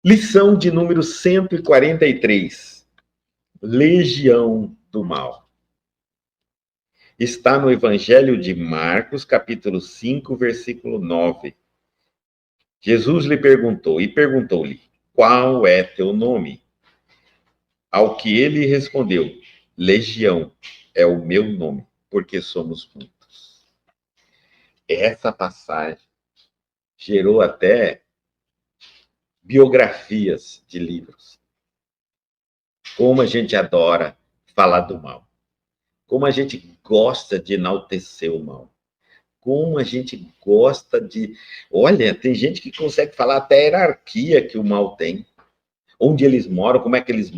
Lição de número 143. Legião do mal. Está no Evangelho de Marcos, capítulo 5, versículo 9. Jesus lhe perguntou, e perguntou-lhe, qual é teu nome? Ao que ele respondeu, Legião é o meu nome, porque somos muitos. Essa passagem gerou até biografias de livros. Como a gente adora falar do mal. Como a gente gosta de enaltecer o mal. Como a gente gosta de... Olha, tem gente que consegue falar até a hierarquia que o mal tem. Onde eles moram, como é que eles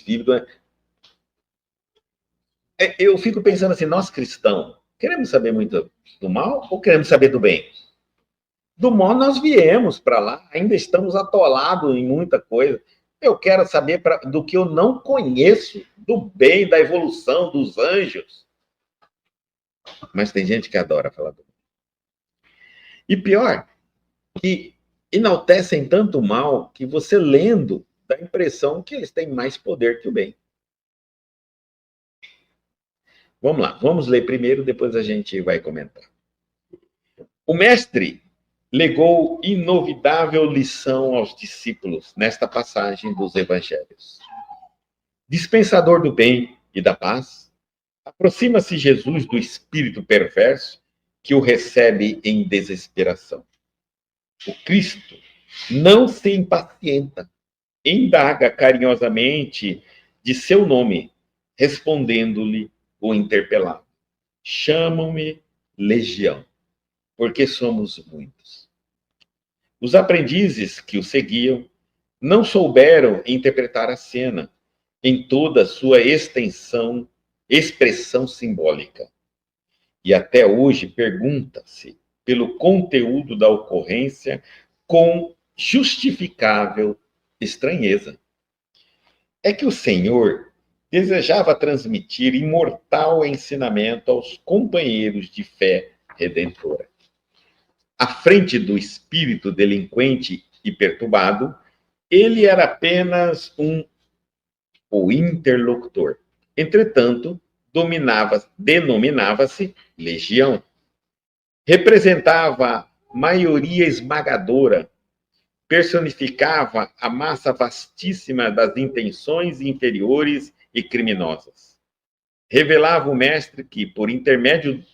vivem. Eu fico pensando assim, nós cristãos, queremos saber muito do mal ou queremos saber do bem? Do mal nós viemos para lá, ainda estamos atolados em muita coisa. Eu quero saber do que eu não conheço, do bem, da evolução, dos anjos. Mas tem gente que adora falar do mal. E pior, que enaltecem tanto o mal que você lendo dá a impressão que eles têm mais poder que o bem. Vamos lá, vamos ler primeiro, depois a gente vai comentar. O mestre legou inovidável lição aos discípulos nesta passagem dos evangelhos. Dispensador do bem e da paz, aproxima-se Jesus do espírito perverso que o recebe em desesperação. O Cristo não se impacienta, indaga carinhosamente de seu nome, respondendo-lhe o interpelado. Chamam-me Legião, porque somos muitos. Os aprendizes que o seguiam não souberam interpretar a cena em toda a sua expressão simbólica. E até hoje pergunta-se pelo conteúdo da ocorrência com justificável estranheza. É que o Senhor desejava transmitir imortal ensinamento aos companheiros de fé redentora. À frente do espírito delinquente e perturbado, ele era apenas o interlocutor. Entretanto, denominava-se legião. Representava maioria esmagadora, personificava a massa vastíssima das intenções inferiores e criminosas. Revelava o mestre que, por indeterminado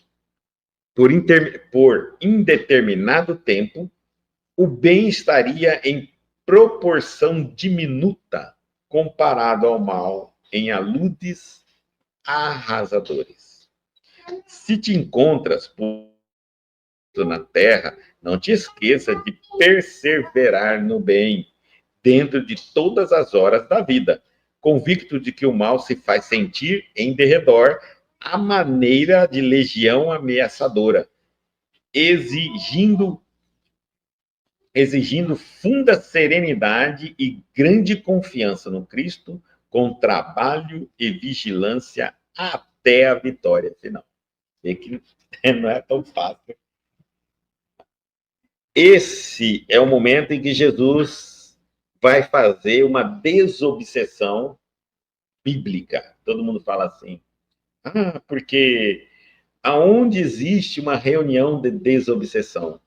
tempo, o bem estaria em proporção diminuta comparado ao mal em aludes arrasadores. Se te encontras na terra, não te esqueça de perseverar no bem, dentro de todas as horas da vida, convicto de que o mal se faz sentir em derredor à maneira de legião ameaçadora, exigindo funda serenidade e grande confiança no Cristo, com trabalho e vigilância até a vitória final. Vê que não é tão fácil. Esse é o momento em que Jesus vai fazer uma desobsessão bíblica. Todo mundo fala assim, porque aonde existe uma reunião de desobsessão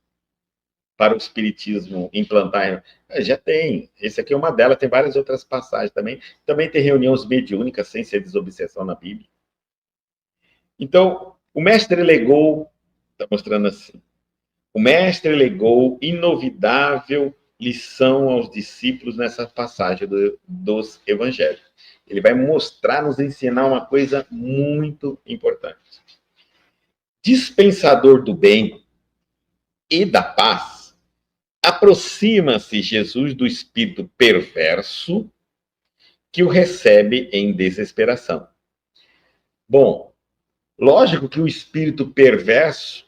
para o espiritismo implantar? Já tem. Esse aqui é uma delas, tem várias outras passagens também. Também tem reuniões mediúnicas sem ser desobsessão na Bíblia. Então, o mestre legou, está mostrando assim, o mestre legou inovidável lição aos discípulos nessa passagem dos evangelhos. Ele vai mostrar, nos ensinar uma coisa muito importante. Dispensador do bem e da paz, aproxima-se Jesus do espírito perverso que o recebe em desesperação. Bom, lógico que o espírito perverso,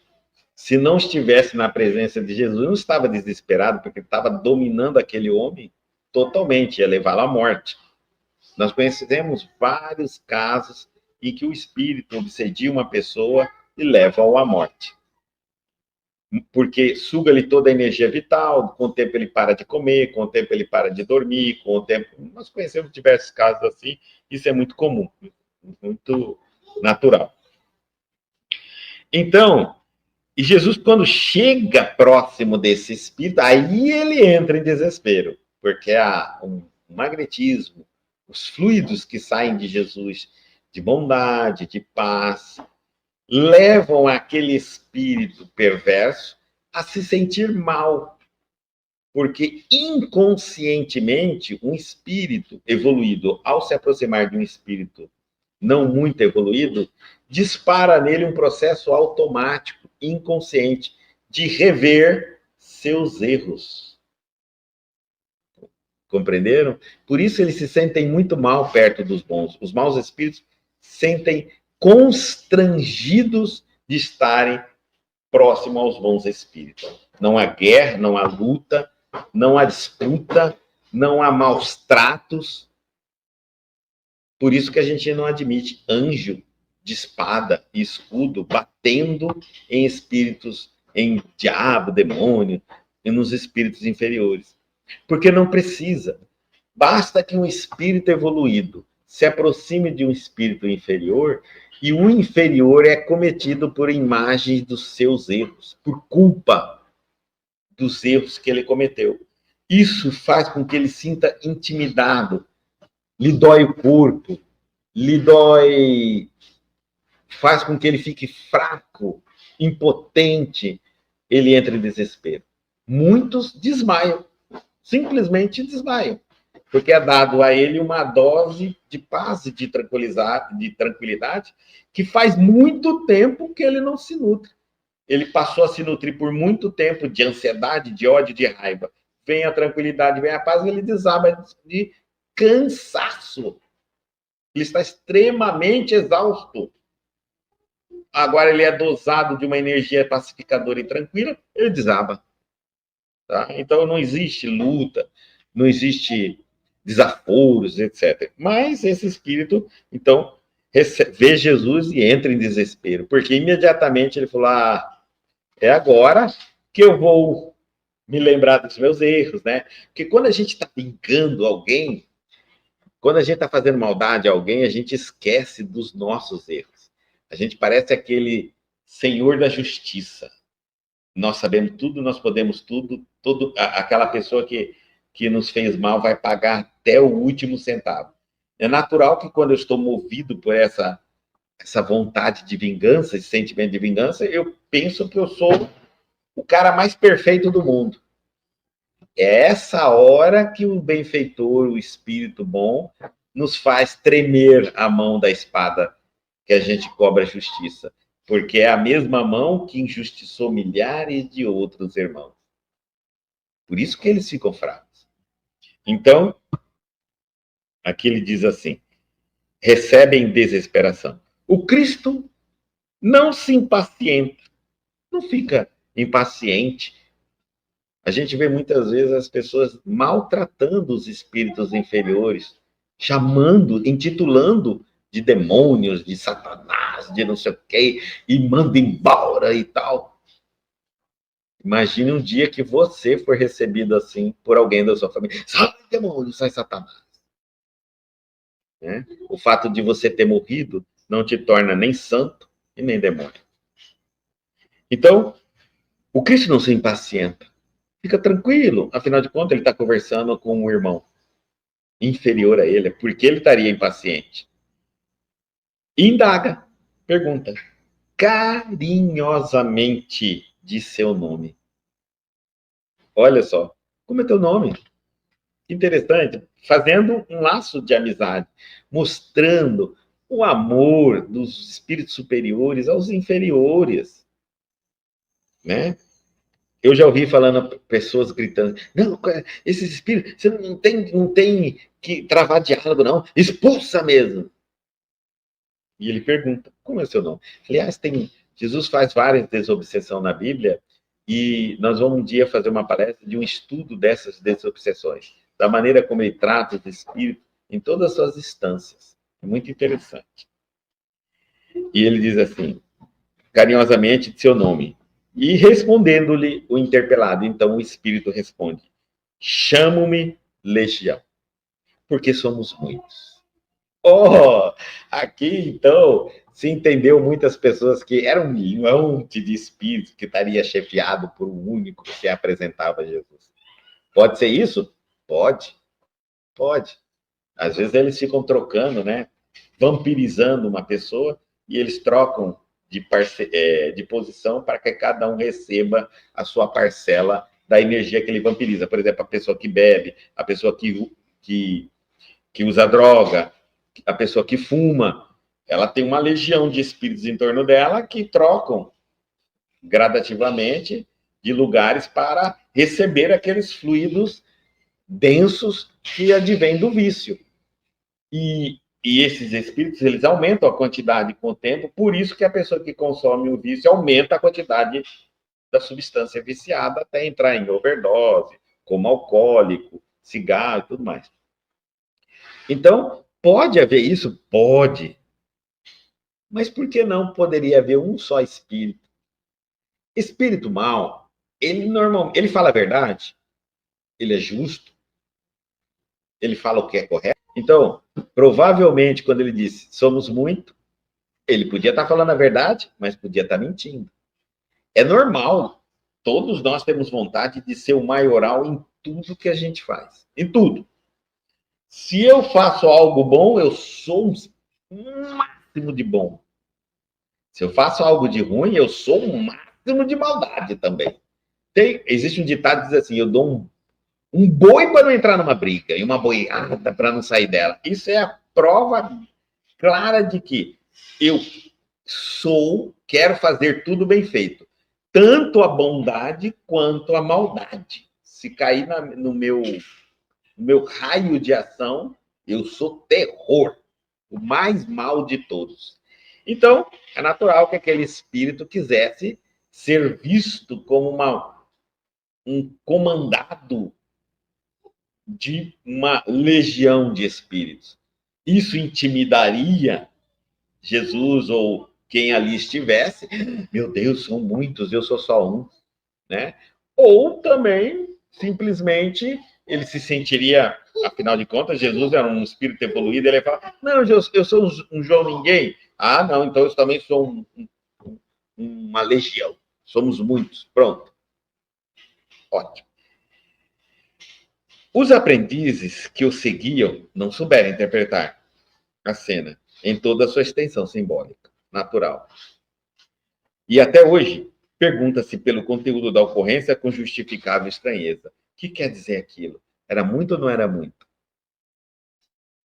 se não estivesse na presença de Jesus, não estava desesperado, porque estava dominando aquele homem totalmente, ia levá-lo à morte. Nós conhecemos vários casos em que o espírito obsedia uma pessoa e leva-o à morte. porque suga-lhe toda a energia vital, com o tempo ele para de comer, com o tempo ele para de dormir, com o tempo... Nós conhecemos diversos casos assim, isso é muito comum, muito natural. Então, e Jesus, quando chega próximo desse espírito, aí ele entra em desespero, porque há um magnetismo, os fluidos que saem de Jesus, de bondade, de paz, levam aquele espírito perverso a se sentir mal, porque inconscientemente um espírito evoluído, ao se aproximar de um espírito não muito evoluído, dispara nele um processo automático, inconsciente, de rever seus erros. Compreenderam? Por isso eles se sentem muito mal perto dos bons. Os maus espíritos sentem constrangidos de estarem próximo aos bons espíritos. Não há guerra, não há luta, não há disputa, não há maus tratos. Por isso que a gente não admite anjo de espada e escudo batendo em espíritos, em diabo, demônio, e nos espíritos inferiores. Porque não precisa. Basta que um espírito evoluído se aproxime de um espírito inferior e o inferior é cometido por imagens dos seus erros, por culpa dos erros que ele cometeu. Isso faz com que ele sinta intimidado, lhe dói o corpo, lhe dói, faz com que ele fique fraco, impotente, ele entra em desespero. Muitos desmaiam, simplesmente desmaiam, porque é dado a ele uma dose de paz e de tranquilidade que faz muito tempo que ele não se nutre. Ele passou a se nutrir por muito tempo de ansiedade, de ódio, de raiva. Vem a tranquilidade, vem a paz, e ele desaba de cansaço. Ele está extremamente exausto. Agora ele é dosado de uma energia pacificadora e tranquila, ele desaba. Tá? Então não existe luta, não existe desaforos, etc. Mas esse espírito, então, vê Jesus e entra em desespero, porque imediatamente ele falou: é agora que eu vou me lembrar dos meus erros, né? Porque quando a gente está brincando alguém, quando a gente está fazendo maldade a alguém, a gente esquece dos nossos erros. A gente parece aquele senhor da justiça. Nós sabemos tudo, nós podemos tudo, aquela pessoa que nos fez mal vai pagar até o último centavo. É natural que quando eu estou movido por essa vontade de vingança, esse sentimento de vingança, eu penso que eu sou o cara mais perfeito do mundo. É essa hora que o benfeitor, o espírito bom, nos faz tremer a mão da espada que a gente cobra a justiça, porque é a mesma mão que injustiçou milhares de outros irmãos. Por isso que eles ficam fracos. Então, aqui ele diz assim: recebem desesperação. O Cristo não se impacienta, não fica impaciente. A gente vê muitas vezes as pessoas maltratando os espíritos inferiores, chamando, intitulando de demônios, de Satanás, de não sei o quê, e manda embora e tal. Imagine um dia que você for recebido assim por alguém da sua família. Sai, demônio, sai, Satanás. Né? O fato de você ter morrido não te torna nem santo e nem demônio. Então, o Cristo não se impacienta. Fica tranquilo. Afinal de contas, ele está conversando com um irmão inferior a ele. Por que ele estaria impaciente? Indaga, pergunta, carinhosamente de seu nome. Olha só, como é teu nome? Interessante, fazendo um laço de amizade, mostrando o amor dos espíritos superiores aos inferiores, né? Eu já ouvi falando pessoas gritando: não, esses espíritos, você não tem que travar diálogo, não, expulsa mesmo. E ele pergunta: como é o seu nome? Aliás, Jesus faz várias desobsessões na Bíblia, e nós vamos um dia fazer uma palestra de um estudo dessas desobsessões, da maneira como ele trata os espíritos em todas as suas instâncias. É muito interessante. E ele diz assim, carinhosamente, de seu nome: E respondendo-lhe o interpelado, então o Espírito responde: chamo-me Legião, porque somos muitos. Oh, aqui então se entendeu muitas pessoas que era um monte de espíritos que estaria chefiado por um único que se apresentava a Jesus. Pode ser isso? Pode, pode. Às vezes eles ficam trocando, né? Vampirizando uma pessoa e eles trocam de posição para que cada um receba a sua parcela da energia que ele vampiriza. Por exemplo, a pessoa que bebe, a pessoa que usa droga, a pessoa que fuma, ela tem uma legião de espíritos em torno dela que trocam gradativamente de lugares para receber aqueles fluidos densos que advêm do vício. E esses espíritos, eles aumentam a quantidade com o tempo, por isso que a pessoa que consome o vício aumenta a quantidade da substância viciada até entrar em overdose, como alcoólico, cigarro e tudo mais. Então, pode haver isso? Pode. Mas por que não poderia haver um só espírito? Espírito mal, ele fala a verdade, ele é justo, ele fala o que é correto. Então, provavelmente, quando ele disse somos muito, ele podia estar falando a verdade, mas podia estar mentindo. É normal. Todos nós temos vontade de ser o maioral em tudo que a gente faz. Em tudo. Se eu faço algo bom, eu sou um máximo de bom. Se eu faço algo de ruim, eu sou um máximo de maldade também. Existe um ditado que diz assim: eu dou um boi para não entrar numa briga e uma boiada para não sair dela. Isso é a prova clara de que eu quero fazer tudo bem feito. Tanto a bondade quanto a maldade. Se cair no meu raio de ação, eu sou terror, o mais mal de todos. Então, é natural que aquele espírito quisesse ser visto como um comandado de uma legião de espíritos. Isso intimidaria Jesus ou quem ali estivesse. Meu Deus, são muitos, eu sou só um, né? Ou também, simplesmente, ele se sentiria, afinal de contas, Jesus era um espírito evoluído, ele ia falar: não, eu sou um João Ninguém. Ah, não, então eu também sou uma legião. Somos muitos. Pronto. Ótimo. Os aprendizes que o seguiam não souberam interpretar a cena em toda a sua extensão simbólica, natural. E até hoje, pergunta-se pelo conteúdo da ocorrência com justificável estranheza. O que quer dizer aquilo? Era muito ou não era muito?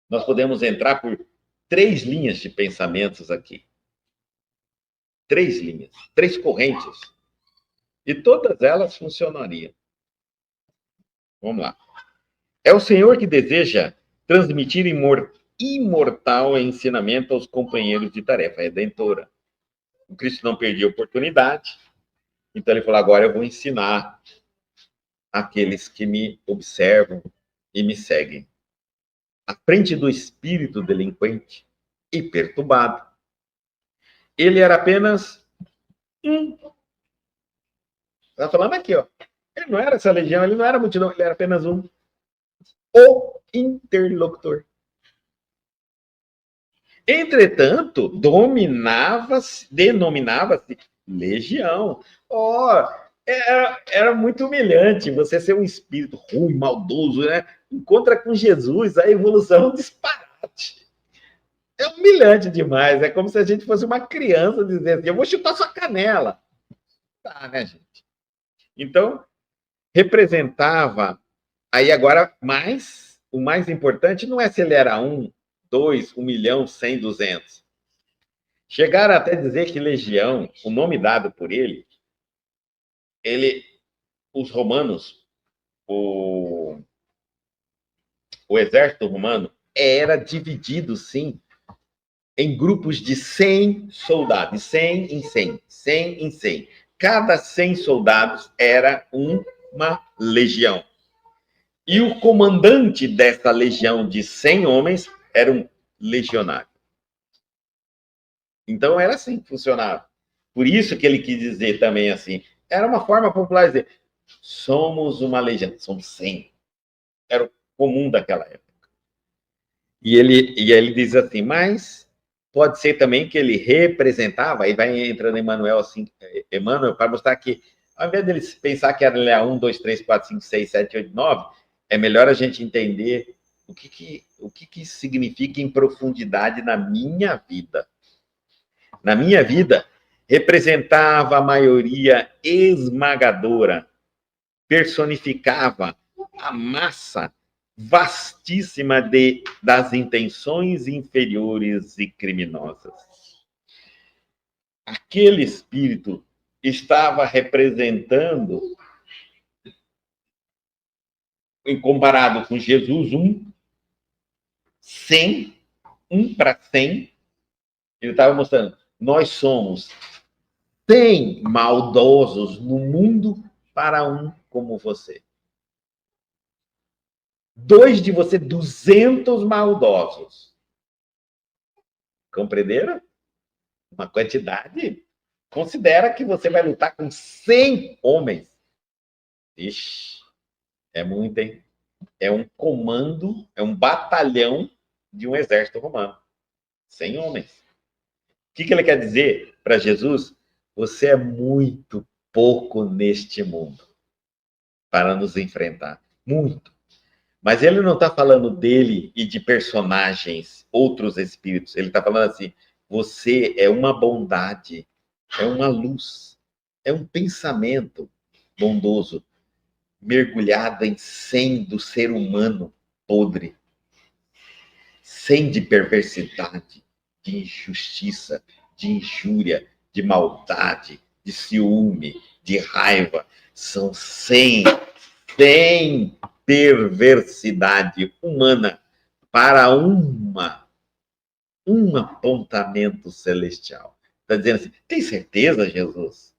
Nós podemos entrar por 3 linhas de pensamentos aqui. 3 linhas, 3 correntes. E todas elas funcionariam. Vamos lá. É o Senhor que deseja transmitir imortal ensinamento aos companheiros de tarefa redentora. O Cristo não perdia a oportunidade, então ele falou: agora eu vou ensinar aqueles que me observam e me seguem. À frente do espírito delinquente e perturbado, ele era apenas um. Está falando aqui, ó. Ele não era essa legião, ele não era multidão, ele era apenas um. O interlocutor. Entretanto, denominava-se legião. Era muito humilhante você ser um espírito ruim, maldoso, né? Encontra com Jesus, a evolução é um disparate. É humilhante demais. É como se a gente fosse uma criança dizendo assim: eu vou chutar sua canela. Tá, né, gente? Então, representava. Aí agora, o mais importante não é se ele era 1, 2, 1 milhão, 100, 200. Chegaram até dizer que legião, o nome dado por ele, os romanos, o exército romano era dividido, sim, em grupos de 100 soldados, 100 em 100, 100 em 100. Cada 100 soldados era uma legião. E o comandante dessa legião de 100 homens era um legionário. Então era assim que funcionava. Por isso que ele quis dizer também assim. Era uma forma popular de dizer, somos uma legião, somos 100. Era o comum daquela época. E ele diz assim, mas pode ser também que ele representava, aí vai entrando Emmanuel assim, Emmanuel, para mostrar que, ao invés dele pensar que era 1, 2, 3, 4, 5, 6, 7, 8, 9, é melhor a gente entender o que isso significa em profundidade na minha vida. Na minha vida, representava a maioria esmagadora, personificava a massa vastíssima das intenções inferiores e criminosas. Aquele espírito estava representando, em comparado com Jesus, 100, 1 para 100, ele estava mostrando, nós somos 100 maldosos no mundo para um como você. 2 de você, 200 maldosos. Compreenderam? Uma quantidade. Considera que você vai lutar com 100 homens. Ixi, é muito, hein? É um comando, é um batalhão de um exército romano. 100 homens. O que ele quer dizer para Jesus? Você é muito pouco neste mundo para nos enfrentar. Muito. Mas ele não está falando dele e de personagens, outros espíritos. Ele está falando assim: você é uma bondade, é uma luz, é um pensamento bondoso, mergulhado em 100 do ser humano podre, 100 de perversidade, de injustiça, de injúria, de maldade, de ciúme, de raiva. São 100 perversidade humana para um apontamento celestial. Está dizendo assim, tem certeza, Jesus?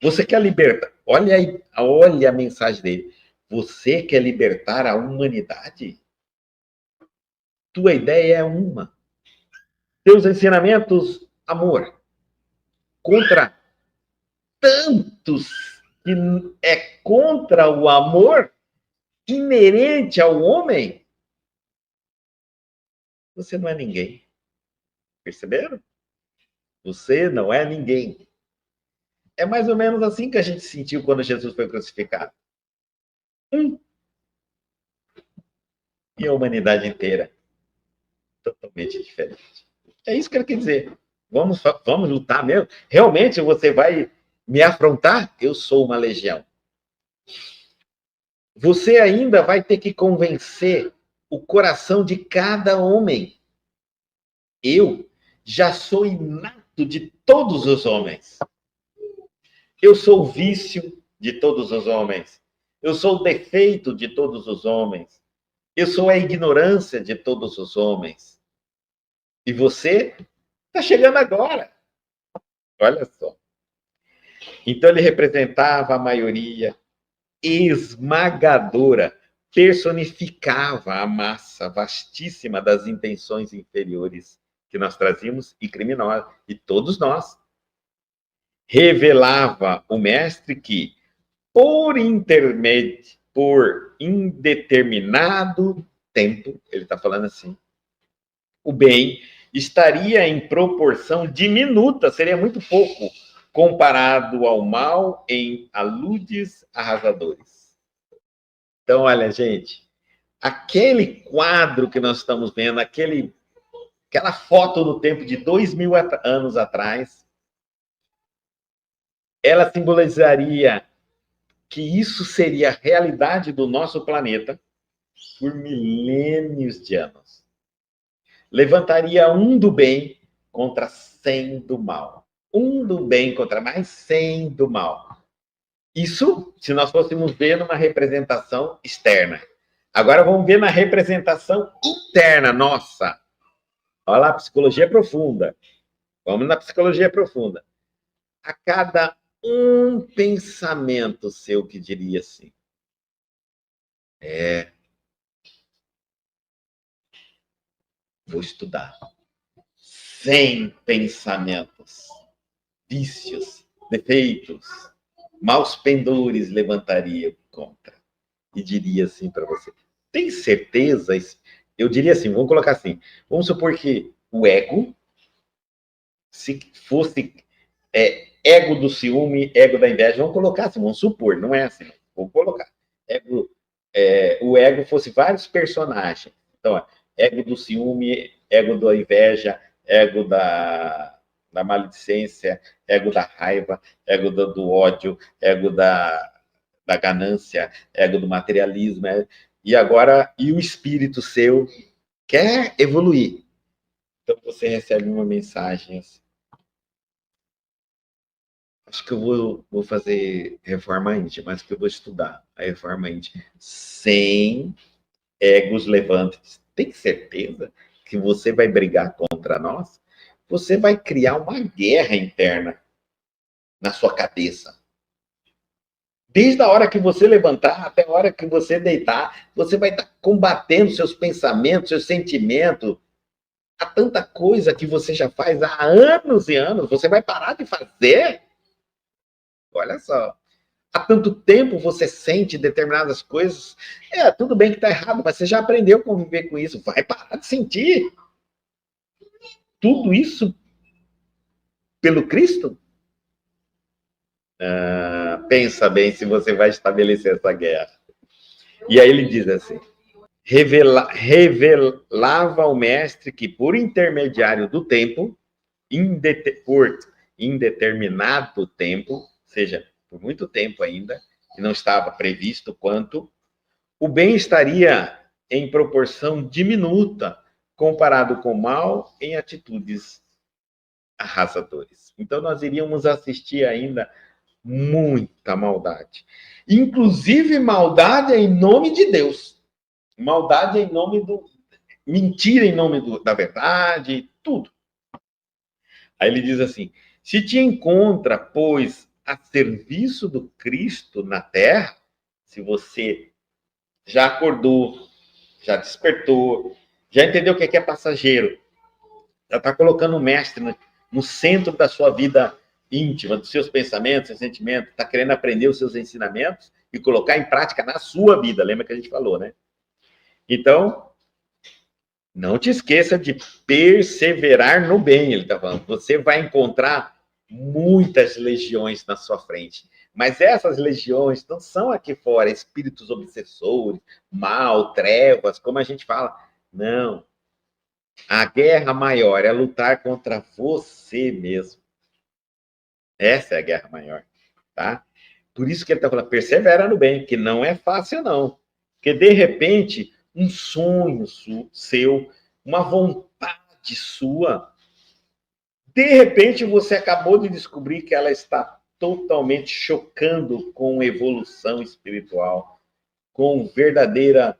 Você quer libertar? Olha aí, olha a mensagem dele. Você quer libertar a humanidade? Tua ideia é uma. Teus ensinamentos, amor. Contra tantos que é contra o amor inerente ao homem, você não é ninguém. Perceberam? Você não é ninguém. É mais ou menos assim que a gente sentiu quando Jesus foi crucificado. E a humanidade inteira totalmente diferente. É isso que ele quer dizer. Vamos lutar mesmo? Realmente você vai me afrontar? Eu sou uma legião. Você ainda vai ter que convencer o coração de cada homem. Eu já sou inato de todos os homens. Eu sou o vício de todos os homens. Eu sou o defeito de todos os homens. Eu sou a ignorância de todos os homens. E você está chegando agora. Olha só. Então ele representava a maioria esmagadora, personificava a massa vastíssima das intenções inferiores que nós trazíamos e criminosas, e todos nós. Revelava o mestre que, por indeterminado tempo, ele está falando assim, o bem estaria em proporção diminuta, seria muito pouco, comparado ao mal em aludes arrasadores. Então, olha, gente, aquele quadro que nós estamos vendo, aquela foto do tempo de 2000 anos atrás, ela simbolizaria que isso seria a realidade do nosso planeta por milênios de anos. Levantaria um do bem contra 100 do mal. Um do bem contra mais 100 do mal. Isso, se nós fôssemos ver numa representação externa. Agora vamos ver na representação interna nossa. Olha lá, psicologia profunda. Vamos na psicologia profunda. A cada um pensamento seu que diria assim, vou estudar. 100 pensamentos vícios, defeitos, maus pendores levantaria contra. E diria assim para você, tem certeza? Eu diria assim, vamos colocar assim, vamos supor que o ego, se fosse ego do ciúme, ego da inveja, vamos colocar assim, vamos supor, não é assim, vamos colocar. O ego fosse vários personagens. Então, ego do ciúme, ego da inveja, ego da maledicência, ego da raiva, ego do ódio, ego da ganância, ego do materialismo. E agora, e o espírito seu quer evoluir. Então você recebe uma mensagem assim. Acho que eu vou fazer reforma íntima, mas que eu vou estudar a reforma íntima sem egos levantes. Tem certeza que você vai brigar contra nós? Você vai criar uma guerra interna na sua cabeça. Desde a hora que você levantar até a hora que você deitar, você vai estar combatendo seus pensamentos, seus sentimentos. Há tanta coisa que você já faz há anos e anos, você vai parar de fazer? Olha só. Há tanto tempo você sente determinadas coisas. Tudo bem que está errado, mas você já aprendeu a conviver com isso. Vai parar de sentir. Tudo isso pelo Cristo? Pensa bem se você vai estabelecer essa guerra. E aí ele diz assim, revelava o mestre que por intermediário do tempo, por indeterminado tempo, ou seja, por muito tempo ainda, que não estava previsto quanto, o bem estaria em proporção diminuta comparado com o mal em atitudes arrasadores. Então nós iríamos assistir ainda muita maldade. Inclusive maldade em nome de Deus. Maldade em nome do... Mentira em nome da verdade, tudo. Aí ele diz assim, se te encontra, pois, a serviço do Cristo na terra, se você já acordou, já despertou, já entendeu o que é passageiro, já está colocando o mestre no centro da sua vida íntima, dos seus pensamentos, seus sentimentos, está querendo aprender os seus ensinamentos e colocar em prática na sua vida, lembra que a gente falou, né? Então, não te esqueça de perseverar no bem, ele está falando. Você vai encontrar muitas legiões na sua frente, mas essas legiões não são aqui fora, espíritos obsessores, mal, trevas, como a gente fala. Não. A guerra maior é lutar contra você mesmo. Essa é a guerra maior, tá? Por isso que ele está falando, persevera no bem, que não é fácil, não. Porque, de repente, um sonho seu, uma vontade sua, de repente você acabou de descobrir que ela está totalmente chocando com evolução espiritual, com verdadeira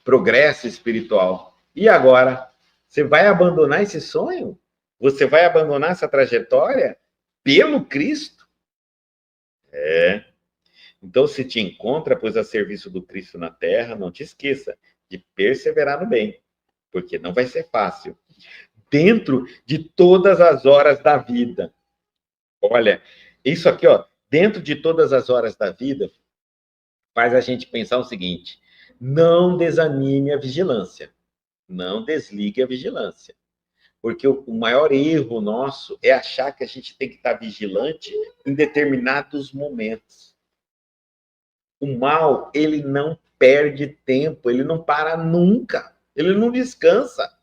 progresso espiritual. E agora, você vai abandonar esse sonho? Você vai abandonar essa trajetória pelo Cristo? Então, se te encontra, pois, a serviço do Cristo na terra, não te esqueça de perseverar no bem, porque não vai ser fácil. Dentro de todas as horas da vida. Olha, isso aqui, ó, dentro de todas as horas da vida, faz a gente pensar o seguinte: não desanime a vigilância, não desligue a vigilância. Porque o maior erro nosso é achar que a gente tem que estar vigilante em determinados momentos. O mal, ele não perde tempo, ele não para nunca, ele não descansa.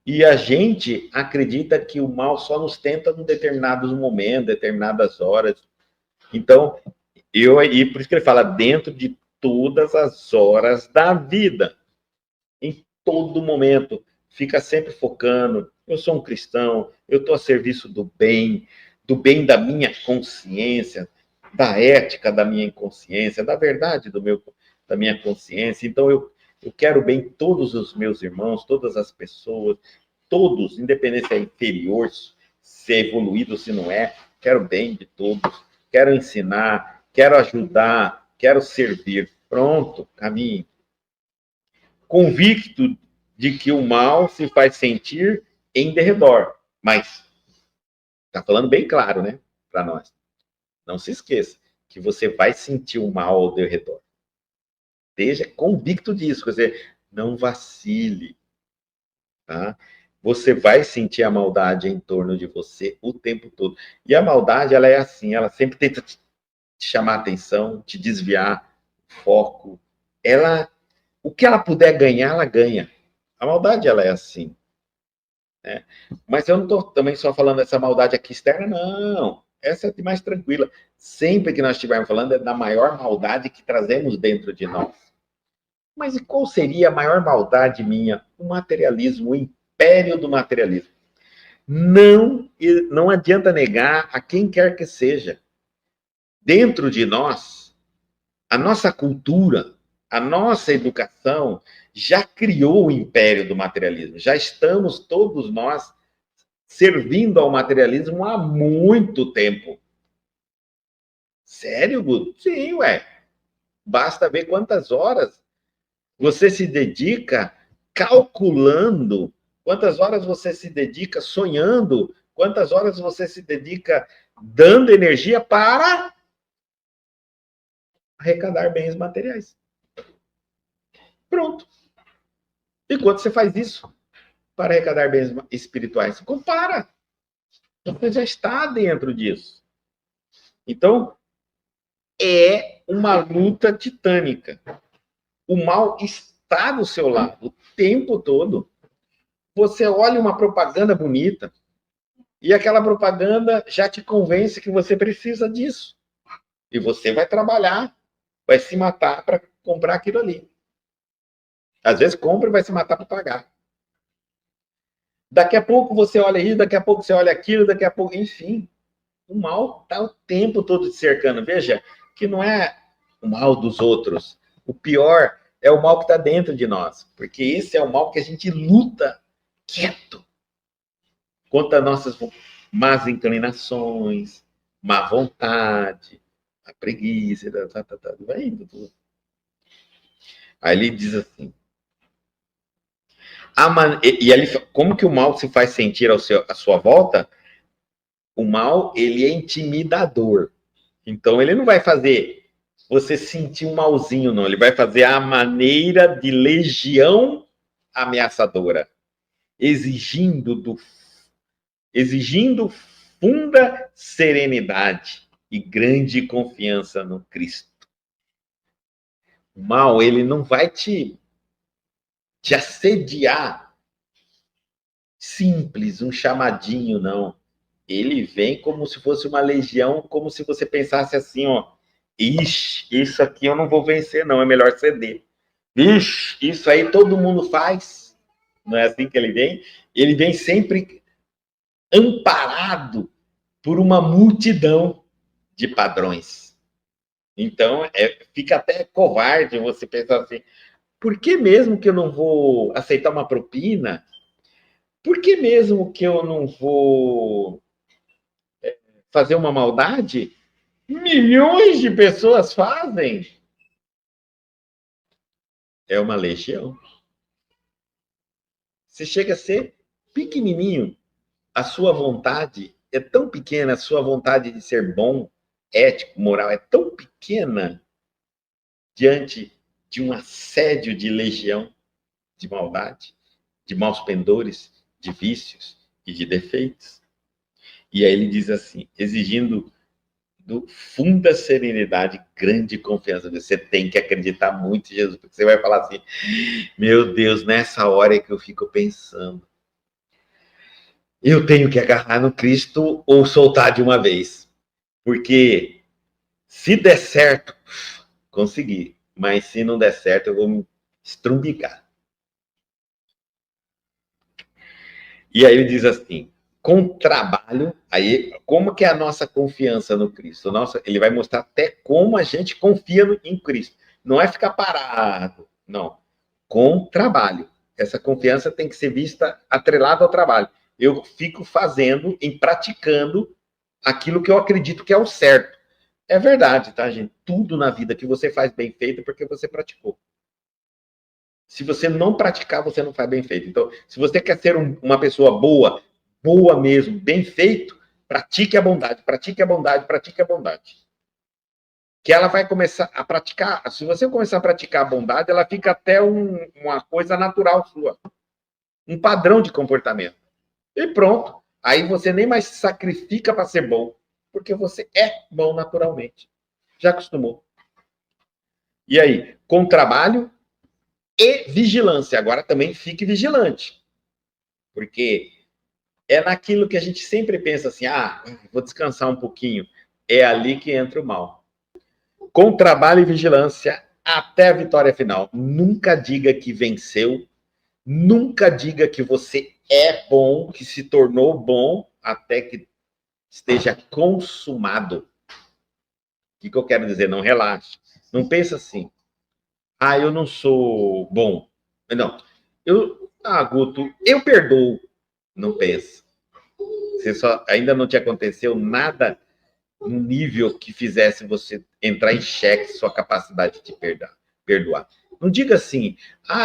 E a gente acredita que o mal só nos tenta em determinados momentos, determinadas horas. Então, e por isso que ele fala, dentro de todas as horas da vida, em todo momento, fica sempre focando, eu sou um cristão, eu estou a serviço do bem da minha consciência, da ética da minha consciência, da verdade da minha consciência. Então, eu quero bem todos os meus irmãos, todas as pessoas, todos, independente se é inferior, se é evoluído, se não é, quero bem de todos, quero ensinar, quero ajudar, quero servir. Pronto, caminho. Convicto de que o mal se faz sentir em derredor. Mas está falando bem claro, né, para nós. Não se esqueça que você vai sentir o mal ao teu redor. Esteja convicto disso, quer dizer, não vacile, tá? Você vai sentir a maldade em torno de você o tempo todo. E a maldade, ela é assim, ela sempre tenta te chamar a atenção, te desviar foco. O que ela puder ganhar, ela ganha. A maldade, ela é assim, né? Mas eu não estou também só falando dessa maldade aqui externa, não. Essa é mais tranquila. Sempre que nós estivermos falando é da maior maldade que trazemos dentro de nós. Mas e qual seria a maior maldade minha? O materialismo, o império do materialismo. Não adianta negar a quem quer que seja. Dentro de nós, a nossa cultura, a nossa educação já criou o império do materialismo. Já estamos todos nós servindo ao materialismo há muito tempo. Sério, Guto? Sim, ué. Basta ver quantas horas você se dedica calculando, quantas horas você se dedica sonhando, quantas horas você se dedica dando energia para arrecadar bens materiais. Pronto. E quando você faz isso para arrecadar bens espirituais? Compara. Você já está dentro disso. Então, é uma luta titânica. O mal está do seu lado o tempo todo. Você olha uma propaganda bonita e aquela propaganda já te convence que você precisa disso. E você vai trabalhar, vai se matar para comprar aquilo ali. Às vezes compra e vai se matar para pagar. Daqui a pouco você olha isso, daqui a pouco você olha aquilo, daqui a pouco... Enfim, o mal está o tempo todo te cercando. Veja que não é o mal dos outros. O pior é o mal que está dentro de nós. Porque esse é o mal que a gente luta quieto contra nossas más inclinações, má vontade, a preguiça, vai indo tudo. Aí ele diz assim, e ele, como que o mal se faz sentir à sua volta? O mal, ele é intimidador. Então, ele não vai fazer você sentir um malzinho, não. Ele vai fazer a maneira de legião ameaçadora, exigindo funda serenidade e grande confiança no Cristo. O mal, ele não vai te assediar simples, um chamadinho, não. Ele vem como se fosse uma legião, como se você pensasse assim, ó, ixi, isso aqui eu não vou vencer, não, é melhor ceder. Ixi, isso aí todo mundo faz. Não é assim que ele vem? Ele vem sempre amparado por uma multidão de padrões. Então, fica até covarde você pensar assim, por que mesmo que eu não vou aceitar uma propina? Por que mesmo que eu não vou fazer uma maldade? Milhões de pessoas fazem. É uma legião. Você chega a ser pequenininho. A sua vontade é tão pequena, a sua vontade de ser bom, ético, moral, é tão pequena diante de um assédio de legião de maldade, de maus pendores, de vícios e de defeitos. E aí ele diz assim, exigindo funda serenidade, grande confiança. Você tem que acreditar muito em Jesus, porque você vai falar assim, meu Deus, nessa hora é que eu fico pensando, eu tenho que agarrar no Cristo ou soltar de uma vez. Porque se der certo, consegui. Mas se não der certo, eu vou me estrumbicar. E aí ele diz assim, com trabalho, aí como que é a nossa confiança no Cristo? Ele vai mostrar até como a gente confia em Cristo. Não é ficar parado, não. Com trabalho. Essa confiança tem que ser vista atrelada ao trabalho. Eu fico fazendo, praticando aquilo que eu acredito que é o certo. É verdade, tá, gente? Tudo na vida que você faz bem feito é porque você praticou. Se você não praticar, você não faz bem feito. Então, se você quer ser uma pessoa boa boa mesmo, bem feito, pratique a bondade, pratique a bondade, pratique a bondade. Que ela vai começar a praticar, se você começar a praticar a bondade, ela fica até uma coisa natural sua, um padrão de comportamento. E pronto, aí você nem mais se sacrifica para ser bom, porque você é bom naturalmente. Já acostumou. E aí, com trabalho e vigilância. Agora também fique vigilante. Porque é naquilo que a gente sempre pensa assim, vou descansar um pouquinho. É ali que entra o mal. Com trabalho e vigilância até a vitória final. Nunca diga que venceu. Nunca diga que você é bom, que se tornou bom, até que esteja consumado. O que eu quero dizer? Não relaxe. Não pensa assim. Eu não sou bom. Não. Guto, eu perdoo. Não pensa. Ainda não te aconteceu nada no nível que fizesse você entrar em xeque sua capacidade de perdoar. Não diga assim,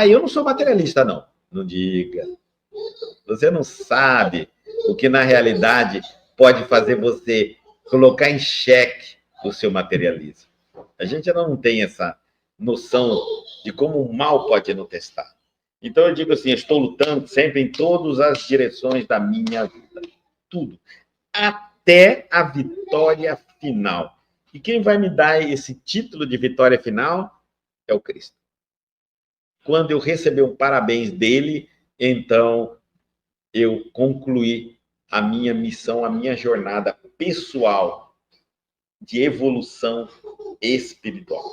eu não sou materialista, não. Não diga. Você não sabe o que na realidade pode fazer você colocar em xeque o seu materialismo. A gente ainda não tem essa noção de como o mal pode nos testar. Então eu digo assim, eu estou lutando sempre em todas as direções da minha vida. Tudo. Até a vitória final. E quem vai me dar esse título de vitória final é o Cristo. Quando eu receber um parabéns dele, então eu concluí a minha missão, a minha jornada pessoal de evolução espiritual.